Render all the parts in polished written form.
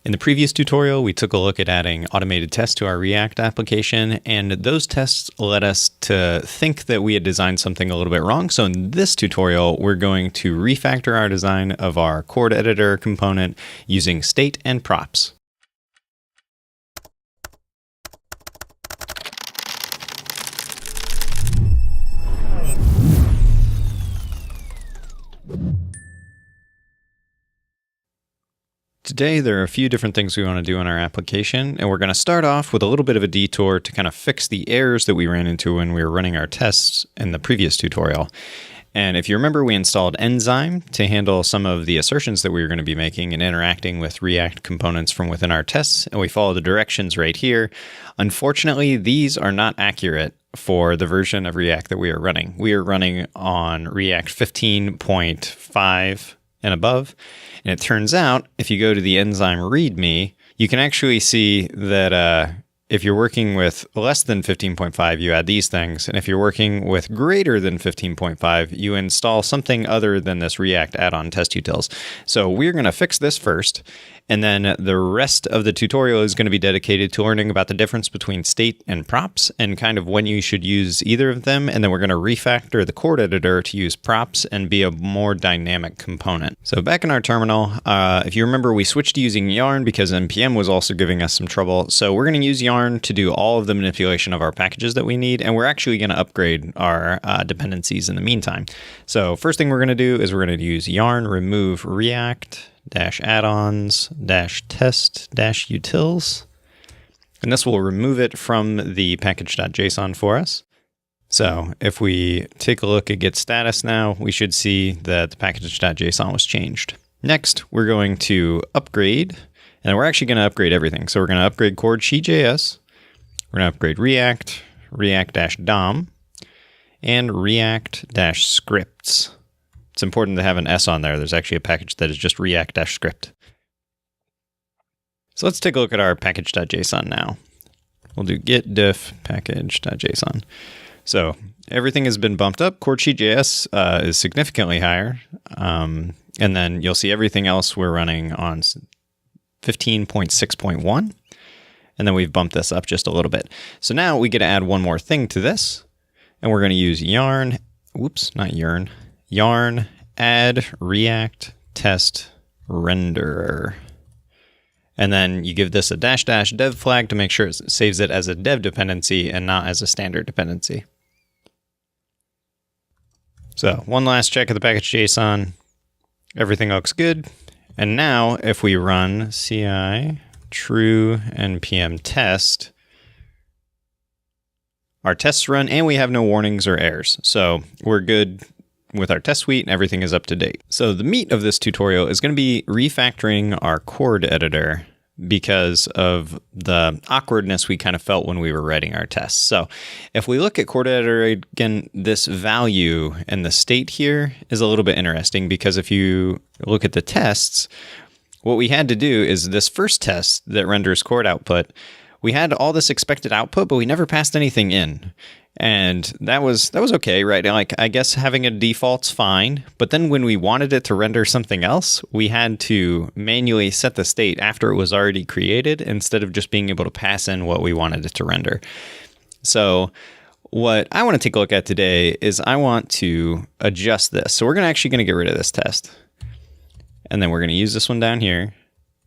In the previous tutorial, we took a look at adding automated tests to our React application, and those tests led us to think that we had designed something a little bit wrong. So in this tutorial, we're going to refactor our design of our ChordEditor component using state and props. Today, there are a few different things we want to do in our application, and we're going to start off with a little bit of a detour to kind of fix the errors that we ran into when we were running our tests in the previous tutorial. And if you remember, we installed Enzyme to handle some of the assertions that we were going to be making and interacting with React components from within our tests, and we follow the directions right here. Unfortunately, these are not accurate for the version of React that we are running. We are running on React 15.5 and above. And it turns out, if you go to the Enzyme README, you can actually see that if you're working with less than 15.5, you add these things. And if you're working with greater than 15.5, you install something other than this React add-on test utils. So we're going to fix this first. And then the rest of the tutorial is going to be dedicated to learning about the difference between state and props and kind of when you should use either of them. And then we're going to refactor the ChordEditor to use props and be a more dynamic component. So back in our terminal, if you remember, we switched to using Yarn because NPM was also giving us some trouble. So we're going to use Yarn to do all of the manipulation of our packages that we need. And we're actually going to upgrade our dependencies in the meantime. So first thing we're going to do is we're going to use Yarn remove react -addons -test -utils, and this will remove it from the package.json for us. So if we take a look at git status now, we should see that the package.json was changed. Next, we're going to upgrade, and we're actually going to upgrade everything. So we're going to upgrade ChordSheet.js, we're going to upgrade React, React-DOM, and React-scripts. It's important to have an S on there. There's actually a package that is just react-script. So let's take a look at our package.json now. We'll do git diff package.json. So everything has been bumped up. ChordSheet.js is significantly higher. And then you'll see everything else we're running on 15.6.1. And then we've bumped this up just a little bit. So now we get to add one more thing to this. And we're going to use yarn, yarn add react test renderer. And then you give this a -- dev flag to make sure it saves it as a dev dependency and not as a standard dependency. So one last check of the package.json. Everything looks good. And now if we run ci true npm test, our tests run and we have no warnings or errors. So we're good with our test suite and everything is up to date. So the meat of this tutorial is going to be refactoring our ChordEditor because of the awkwardness we kind of felt when we were writing our tests. So if we look at ChordEditor again, this value and the state here is a little bit interesting because if you look at the tests, what we had to do is this first test that renders chord output, we had all this expected output, but we never passed anything in. And that was okay, right? Like, I guess having a default's fine, but then when we wanted it to render something else, we had to manually set the state after it was already created instead of just being able to pass in what we wanted it to render. So what I want to take a look at today is I want to adjust this. So we're actually going to get rid of this test. And then we're going to use this one down here.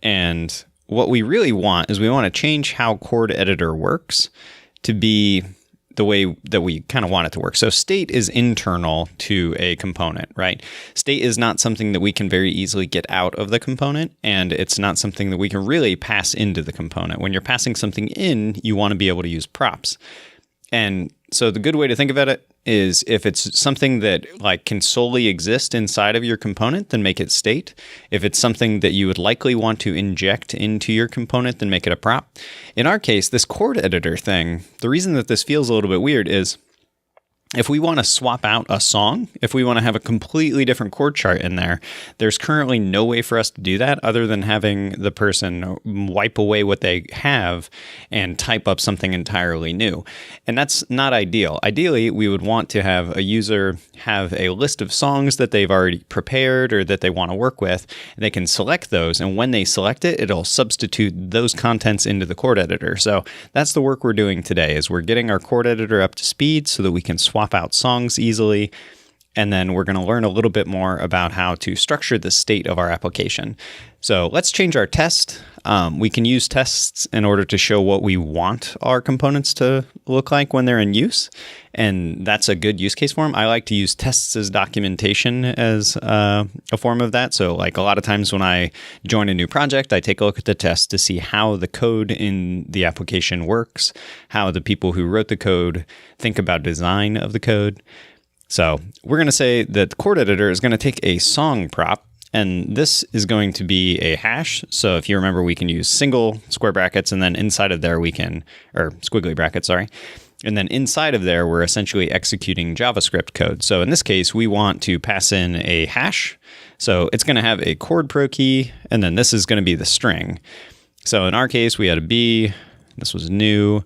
And what we really want is we want to change how ChordEditor works to be the way that we kind of want it to work. So state is internal to a component, right? State is not something that we can very easily get out of the component, and it's not something that we can really pass into the component. When you're passing something in, you want to be able to use props. And so the good way to think about it is if it's something that like can solely exist inside of your component, then make it state. If it's something that you would likely want to inject into your component, then make it a prop. In our case, this ChordEditor thing, the reason that this feels a little bit weird is If we want to swap out a song, if we want to have a completely different chord chart in there, there's currently no way for us to do that other than having the person wipe away what they have and type up something entirely new. And that's not ideal. Ideally, we would want to have a user have a list of songs that they've already prepared or that they want to work with. They can select those, and when they select it, it'll substitute those contents into the chord editor. So that's the work we're doing today, is we're getting our chord editor up to speed so that we can swap out songs easily. And then we're going to learn a little bit more about how to structure the state of our application. So let's change our test. We can use tests in order to show what we want our components to look like when they're in use. And that's a good use case for them. I like to use tests as documentation as a form of that. So like a lot of times when I join a new project, I take a look at the test to see how the code in the application works, how the people who wrote the code think about design of the code. So we're going to say that the chord editor is going to take a song prop, and this is going to be a hash. So if you remember, we can use single square brackets, and then inside of there we can, or squiggly brackets, sorry. And then inside of there, we're essentially executing JavaScript code. So in this case, we want to pass in a hash. So it's going to have a chord pro key, and then this is going to be the string. So in our case, we had a B, this was new,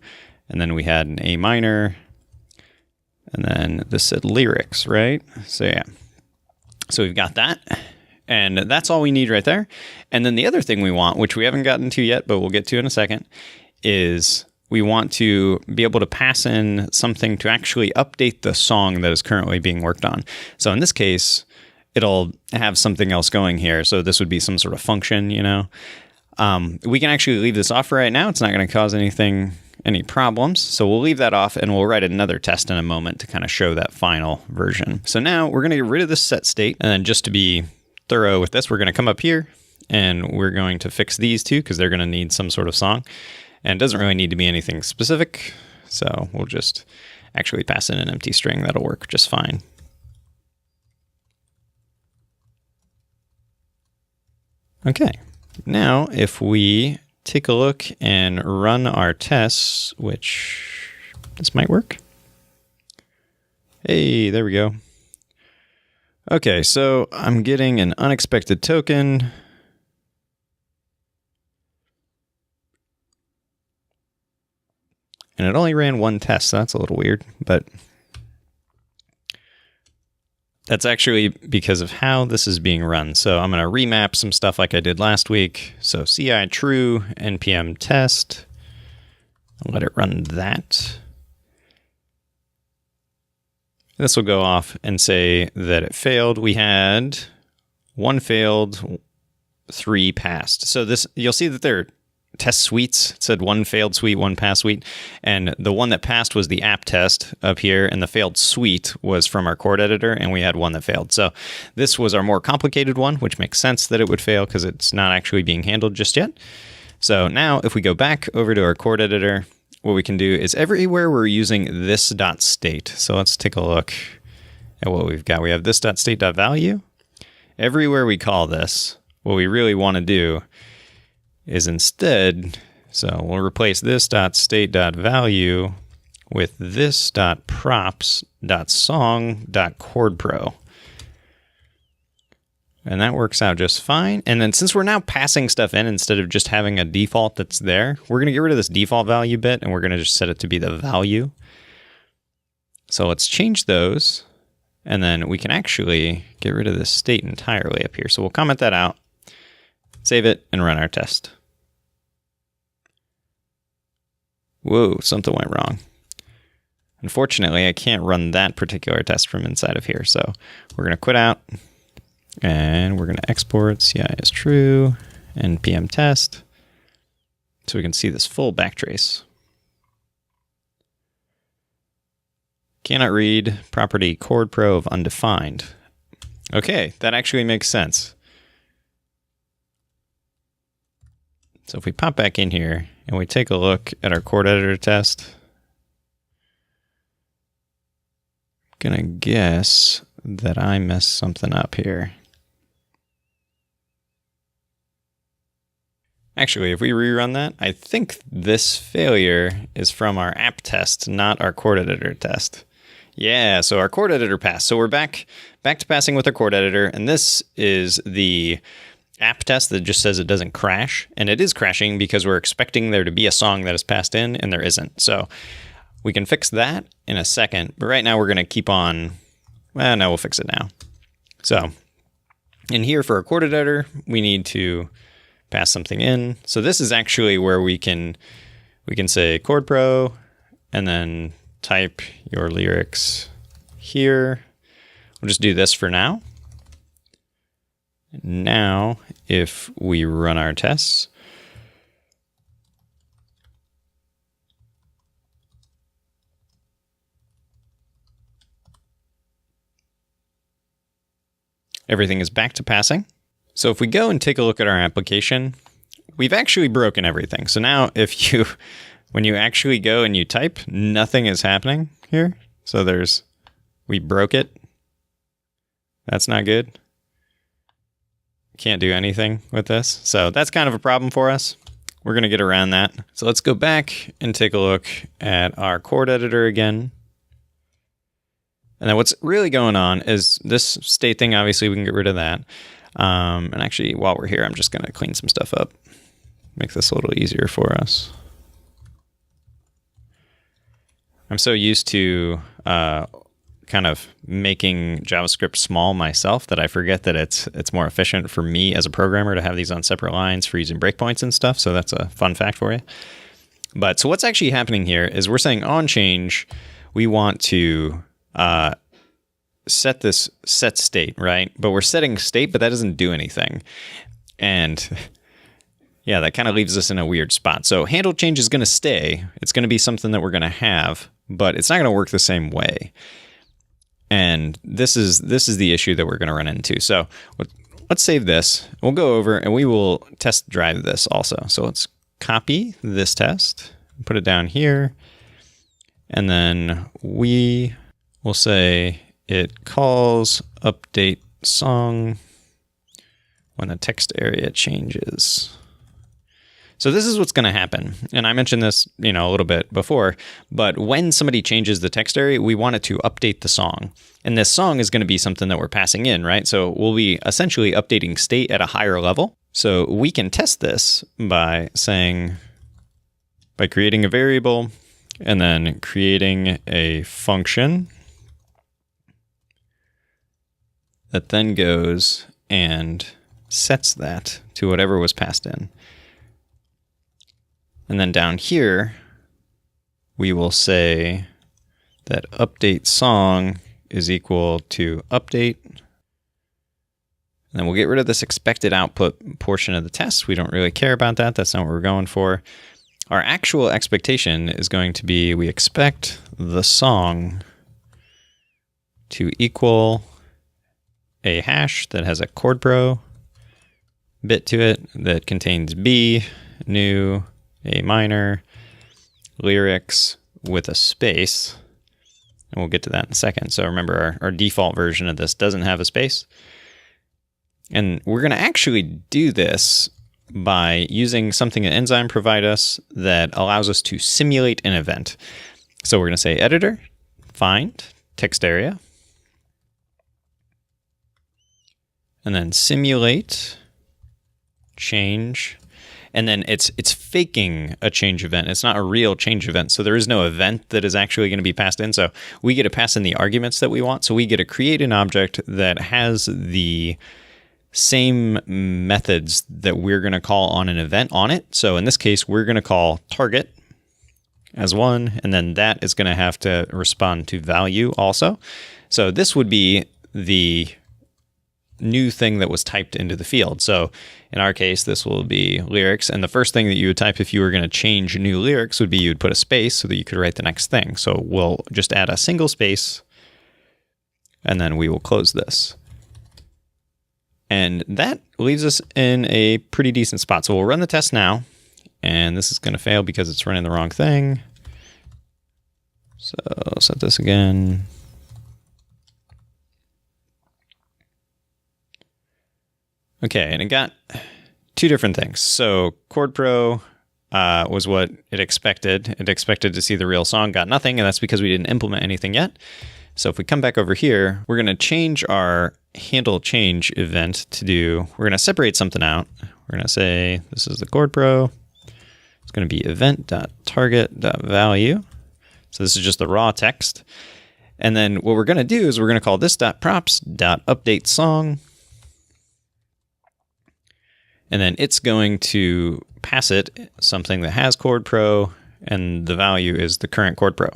and then we had an A minor, and then this said lyrics, right? So yeah. So we've got that. And that's all we need right there. And then the other thing we want, which we haven't gotten to yet, but we'll get to in a second, is we want to be able to pass in something to actually update the song that is currently being worked on. So in this case, it'll have something else going here. So this would be some sort of function, you know. We can actually leave this off right now. It's not going to cause any problems. So we'll leave that off, and we'll write another test in a moment to kind of show that final version. So now we're going to get rid of this set state. And then just to be thorough with this, we're going to come up here and we're going to fix these two because they're going to need some sort of song. And it doesn't really need to be anything specific. So we'll just actually pass in an empty string. That'll work just fine. Okay. Now, if we take a look and run our tests, which this might work. Hey, there we go. Okay, so I'm getting an unexpected token. And it only ran one test, so that's a little weird, but that's actually because of how this is being run. So I'm going to remap some stuff like I did last week. So CI true, npm test. I'll let it run that. This will go off and say that it failed. We had 1 failed, 3 passed. So this, you'll see that there are test suites. It said 1 failed suite, 1 passed suite. And the one that passed was the app test up here, and the failed suite was from our chord editor, and we had one that failed. So this was our more complicated one, which makes sense that it would fail because it's not actually being handled just yet. So now if we go back over to our chord editor, what we can do is everywhere we're using this.state. So let's take a look at what we've got. We have this.state.value. Everywhere we call this, what we really want to do is instead, so we'll replace this.state.value with this.props.song.chordPro. And that works out just fine. And then since we're now passing stuff in instead of just having a default that's there, we're going to get rid of this default value bit, and we're going to just set it to be the value. So let's change those, and then we can actually get rid of this state entirely up here. So we'll comment that out, save it, and run our test. Whoa, something went wrong. Unfortunately, I can't run that particular test from inside of here. So we're going to quit out. And we're going to export CI as true, npm test, so we can see this full backtrace. Cannot read property chord pro of undefined. Okay, that actually makes sense. So if we pop back in here and we take a look at our chord editor test, I'm going to guess that I messed something up here. Actually, if we rerun that, I think this failure is from our app test, not our chord editor test. Yeah, so our chord editor passed. So we're back to passing with our chord editor, and this is the app test that just says it doesn't crash, and it is crashing because we're expecting there to be a song that is passed in, and there isn't. So we can fix that in a second, but right now we're going to keep on. Well, no, we'll fix it now. So in here for our chord editor, we need to pass something in. So this is actually where we can say chord pro, and then type your lyrics here. We'll just do this for now. Now, if we run our tests, everything is back to passing. So if we go and take a look at our application, we've actually broken everything. So now when you actually go and you type, nothing is happening here. So we broke it. That's not good. Can't do anything with this. So that's kind of a problem for us. We're going to get around that. So let's go back and take a look at our chord editor again. And then what's really going on is this state thing. Obviously, we can get rid of that. And actually, while we're here, I'm just going to clean some stuff up. Make this a little easier for us. I'm so used to kind of making JavaScript small myself that I forget that it's more efficient for me as a programmer to have these on separate lines for using breakpoints and stuff. So that's a fun fact for you. But so what's actually happening here is we're saying on change, we want to set this set state, right? But we're setting state, but that doesn't do anything. And yeah, that kind of leaves us in a weird spot. So handle change is going to stay. It's going to be something that we're going to have, but it's not going to work the same way. And this is the issue that we're going to run into. So let's save this. We'll go over and we will test drive this also. So let's copy this test, put it down here, and then we will say it calls update song when the text area changes. So this is what's going to happen. And I mentioned this, a little bit before, but when somebody changes the text area, we want it to update the song. And this song is going to be something that we're passing in, right? So we'll be essentially updating state at a higher level. So we can test this by creating a variable and then creating a function that then goes and sets that to whatever was passed in. And then down here, we will say that update song is equal to update. And then we'll get rid of this expected output portion of the test. We don't really care about that. That's not what we're going for. Our actual expectation is going to be we expect the song to equal a hash that has a chord pro bit to it that contains B, new, A minor, lyrics with a space, and we'll get to that in a second. So remember, our default version of this doesn't have a space. And we're going to actually do this by using something that Enzyme provide us that allows us to simulate an event. So we're going to say editor, find text area, and then simulate change. And then it's faking a change event. It's not a real change event. So there is no event that is actually going to be passed in. So we get to pass in the arguments that we want. So we get to create an object that has the same methods that we're going to call on an event on it. So in this case, we're going to call target as one, and then that is going to have to respond to value also. So this would be the new thing that was typed into the field. So in our case, this will be lyrics. And the first thing that you would type if you were going to change new lyrics would be you'd put a space so that you could write the next thing. So we'll just add a single space and then we will close this. And that leaves us in a pretty decent spot. So we'll run the test now, and this is going to fail because it's running the wrong thing. So I'll set this again. Okay, and it got two different things. So Chord Pro was what it expected. It expected to see the real song, got nothing, and that's because we didn't implement anything yet. So if we come back over here, we're going to change our handle change event we're going to separate something out. We're going to say this is the Chord Pro. It's going to be event.target.value. So this is just the raw text. And then what we're going to do is we're going to call this.props.updateSong. And then it's going to pass it something that has Chord Pro, and the value is the current Chord Pro.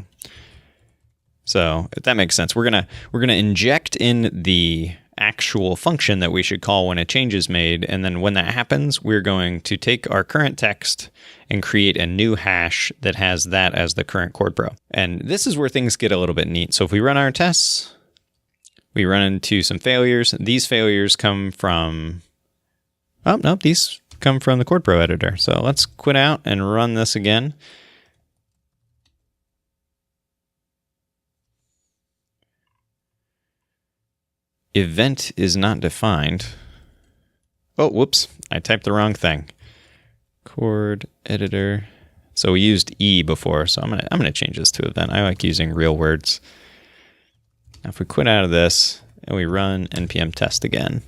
So if that makes sense, we're gonna inject in the actual function that we should call when a change is made, and then when that happens, we're going to take our current text and create a new hash that has that as the current Chord Pro. And this is where things get a little bit neat. So if we run our tests, we run into some failures. These failures come from these come from the Chord Pro editor. So let's quit out and run this again. Event is not defined. Oh, whoops. I typed the wrong thing. Chord editor. So we used E before, so I'm gonna change this to event. I like using real words. Now if we quit out of this and we run npm test again,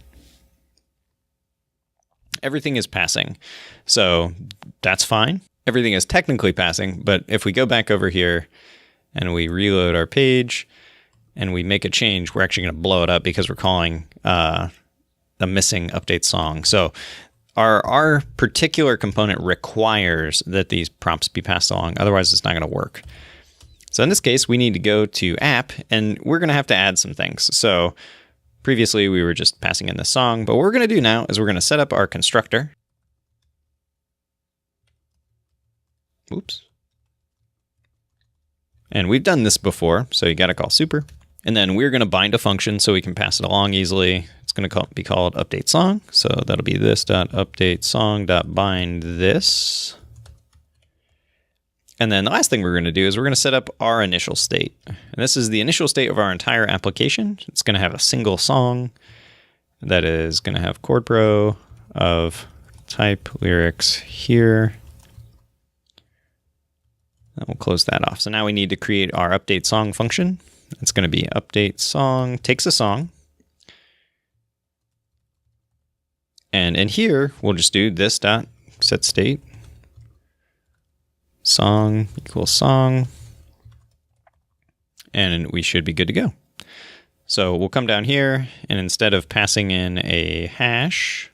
everything is passing. So that's fine. Everything is technically passing, but if we go back over here and we reload our page and we make a change, we're actually going to blow it up because we're calling the missing update song. So our particular component requires that these prompts be passed along. Otherwise, it's not going to work. So in this case, we need to go to app, and we're going to have to add some things. So previously, we were just passing in the song, but what we're going to do now is we're going to set up our constructor. Oops. And we've done this before, so you got to call super. And then we're going to bind a function so we can pass it along easily. It's going to be called update song. So that'll be this.updateSong.bind this. And then the last thing we're going to do is we're going to set up our initial state. And this is the initial state of our entire application. It's going to have a single song that is going to have Chord Pro of type lyrics here. And we'll close that off. So now we need to create our update song function. It's going to be update song takes a song. And in here, we'll just do this dot set state song equals song. And we should be good to go. So we'll come down here, and instead of passing in a hash,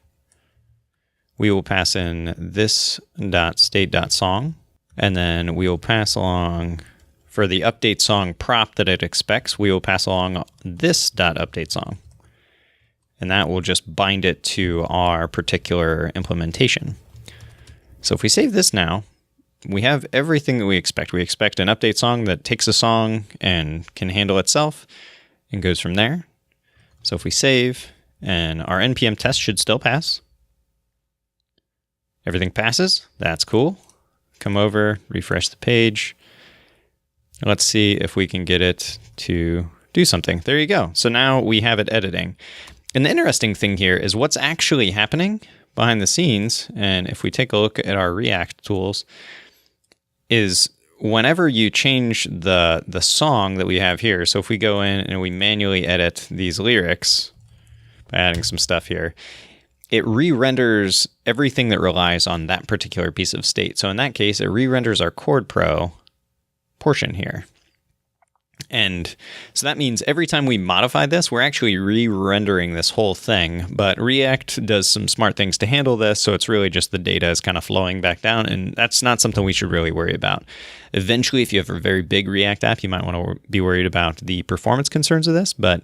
we will pass in this dot state dot song. And then we will pass along, for the update song prop that it expects, we will pass along this dot update song. And that will just bind it to our particular implementation. So if we save this now, we have everything that we expect. We expect an update song that takes a song and can handle itself and goes from there. So if we save, and our npm test should still pass. Everything passes. That's cool. Come over, refresh the page. Let's see if we can get it to do something. There you go. So now we have it editing. And the interesting thing here is what's actually happening behind the scenes. And if we take a look at our React tools, is whenever you change the song that we have here, so if we go in and we manually edit these lyrics by adding some stuff here, it re-renders everything that relies on that particular piece of state. So in that case, it re-renders our Chord Pro portion here. And so that means every time we modify this, we're actually re-rendering this whole thing. But React does some smart things to handle this, so it's really just the data is kind of flowing back down, and that's not something we should really worry about. Eventually, if you have a very big React app, you might want to be worried about the performance concerns of this, but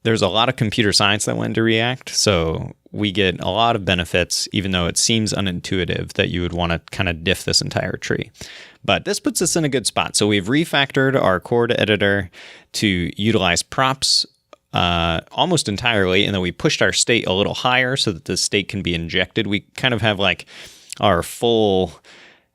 there's a lot of computer science that went into React, so we get a lot of benefits, even though it seems unintuitive that you would want to kind of diff this entire tree. But this puts us in a good spot. So we've refactored our ChordEditor to utilize props almost entirely, and then we pushed our state a little higher so that the state can be injected. We kind of have like our full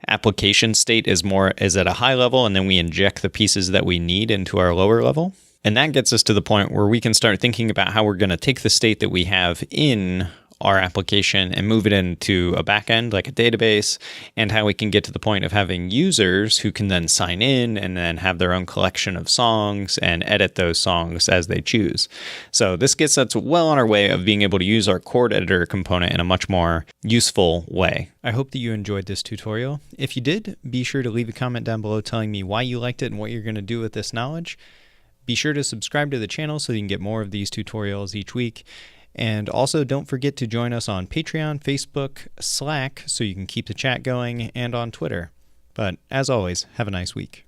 application state is at a high level, and then we inject the pieces that we need into our lower level. And that gets us to the point where we can start thinking about how we're going to take the state that we have in our application and move it into a backend like a database, and how we can get to the point of having users who can then sign in and then have their own collection of songs and edit those songs as they choose. So this gets us well on our way of being able to use our ChordEditor component in a much more useful way. I hope that you enjoyed this tutorial. If you did, be sure to leave a comment down below telling me why you liked it and what you're going to do with this knowledge. Be sure to subscribe to the channel so you can get more of these tutorials each week. And also don't forget to join us on Patreon, Facebook, Slack, so you can keep the chat going, and on Twitter. But as always, have a nice week.